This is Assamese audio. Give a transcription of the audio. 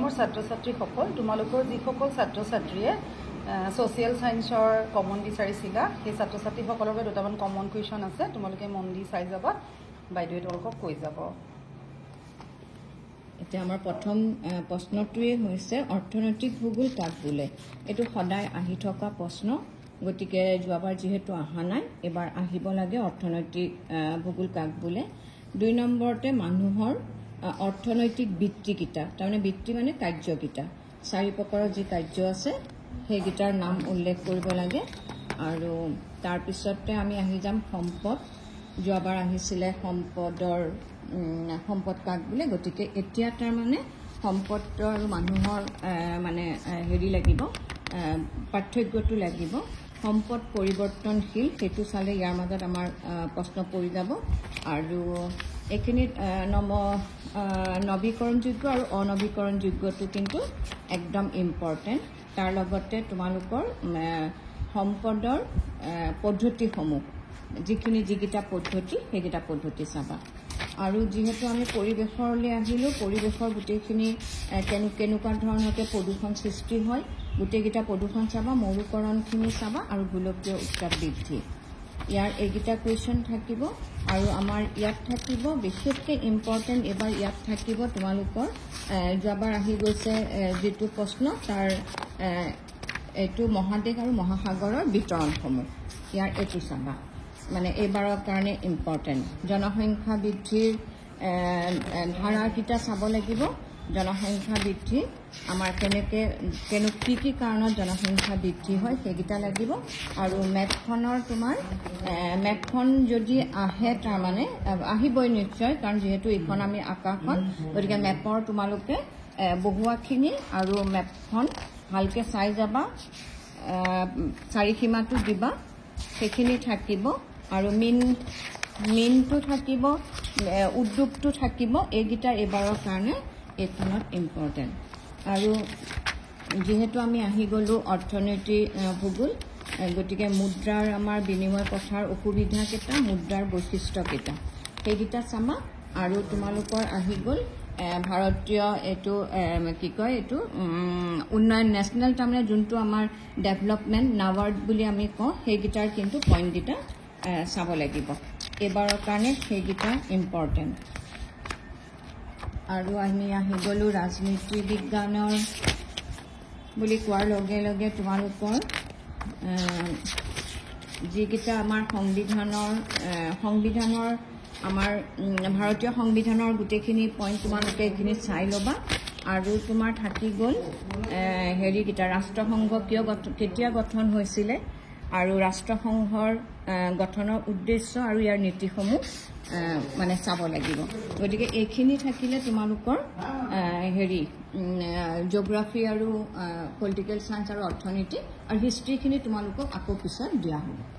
মোৰ ছাত্ৰ-ছাত্ৰীসকল তোমালোকৰ যিসকল ছাত্ৰ-ছাত্ৰীয়ে ছ'চিয়েল সায়েন্সৰ কমন বিচাৰিছিলা সেই ছাত্ৰ-ছাত্ৰীসকলৰ বাবে দুটামান কমন কুৱেশ্যন আছে তোমালোকে মন দি চাই যাবা বাইদেৱে তোমালোকক কৈ যাব এতিয়া আমাৰ প্ৰথম প্ৰশ্নটোৱে হৈছে অৰ্থনৈতিক ভূগোল কাক বোলে এটো সদায় আহি থকা প্ৰশ্ন গতিকে যোৱাবাৰ যেহেতু আহা নাই এবাৰ আহিব লাগে অৰ্থনৈতিক ভূগোল কাক বোলে 2 নম্বৰতে মানুহৰ অৰ্থনৈতিক বৃত্তিকিটা তাৰমানে বৃত্তি মানে কাৰ্যকিটা চাৰি প্ৰকাৰৰ যি কাৰ্য আছে সেইগিটাৰ নাম উল্লেখ কৰিব লাগে আৰু তাৰ পিছতে আমি আহি যাম সম্পদ যোৱাবাৰ আহিছিলে সম্পদ কাক বোলে গতিকে এতিয়া তাৰ মানে সম্পদ আৰু মানুহৰ মানে হেৰি লাগিব পাৰ্থক্যটো লাগিব সম্পদ পৰিৱৰ্তনশীল হেতু চালে ইয়াৰ মাজত আমাৰ প্ৰশ্ন পৰি যাব আৰু এখিনিত নৱীকৰণযোগ্য আৰু অনৱীকৰণযোগ্যটো কিন্তু একদম ইম্পৰ্টেণ্ট তাৰ লগতে তোমালোকৰ সম্পদৰ পদ্ধতিসমূহ যিকিটা পদ্ধতি সেইকিটা পদ্ধতি চাবা আৰু যেহেতু আমি পৰিৱেশলৈ আহিলো পৰিৱেশৰ গোটেইখিনি কেনেকুৱা ধৰণকে প্ৰদূষণ সৃষ্টি হয় গোটেইকিটা প্ৰদূষণ চাবা মৰুকৰণখিনি চাবা আৰু গোলকীয় উত্তাপ বৃদ্ধি ইয়াৰ এইকিটা কুৱেশ্যন থাকিব আৰু আমাৰ ইয়াত থাকিব বিশেষকৈ ইম্পৰ্টেণ্ট এবাৰ ইয়াত থাকিব তোমালোকৰ যোৱাবাৰ আহি গৈছে যেটো প্ৰশ্ন তাৰ এইটো মহাদেশ আৰু মহাসাগৰৰ বিতৰণসমূহ ইয়াৰ এইটো চাবা মানে এইবাৰৰ কাৰণে ইম্পৰ্টেণ্ট জনসংখ্যা বৃদ্ধিৰ ধাৰাকিটা চাব লাগিব জনসংখ্যা বৃদ্ধি আমাৰ কি কাৰণত জনসংখ্যা বৃদ্ধি হয় সেইকিটা লাগিব আৰু মেপখনৰ তোমাৰ মেপখন যদি আহে তাৰ মানে আহিবই নিশ্চয় কাৰণ যেহেতু এইখন আমি আকাশখন গতিকে মেপৰ তোমালোকে বহুৱাখিনি আৰু মেপখন ভালকে চাই যাবা চাৰিসীমাটো দিবা সেইখিনি থাকিব আৰু মিনটো থাকিব উদ্যোগটো থাকিব এইগিটা এবাৰৰ কাৰণে এইখনত ইম্পৰ্টেণ্ট আৰু যেহেতু আমি আহি গলো অৰ্থনৈতিক ভূগোল গতিকে মুদ্ৰাৰ আমাৰ বিনিময় প্ৰথাৰ অসুবিধা কেইটা মুদ্ৰাৰ বৈশিষ্ট্য কেইটা সেইগিটা চামা আৰু তোমালোকৰ আহি গল ভাৰতীয় এইটো কি কয় এইটো উন্নয়ন নেশনেল তাৰমানে যোনটো আমাৰ ডেভেলপমেণ্ট নাৱাৰ্ড বুলি আমি কওঁ সেইগিটাৰ কিন্তু পইণ্ট গিটা চাব লাগিব এবাৰৰ কাৰণে সেইগিটা ইম্পৰ্টেণ্ট আৰু আমি আহি গলো ৰাজনীতি বিজ্ঞানৰ বুলি কোৱাৰ লগে লগে তোমালোকৰ যিকিটা আমাৰ সংবিধানৰ আমাৰ ভাৰতীয় সংবিধানৰ গোটেইখিনি পইণ্ট তোমালোকে এইখিনি চাই ল'বা আৰু তোমাৰ থাকি গ'ল হেৰিকিটা ৰাষ্ট্ৰসংঘ কেতিয়া গঠন হৈছিলে আৰু ৰাষ্ট্ৰসংঘৰ গঠনৰ উদ্দেশ্য আৰু ইয়াৰ নীতিসমূহ মানে চাব লাগিব গতিকে এইখিনি থাকিলে তোমালোকৰ হেৰি জিঅ'গ্ৰাফি আৰু পলিটিকেল সায়েন্স আৰু অৰ্থনীতি আৰু হিষ্ট্ৰীখিনি তোমালোকক আকৌ পিছত দিয়া হ'ব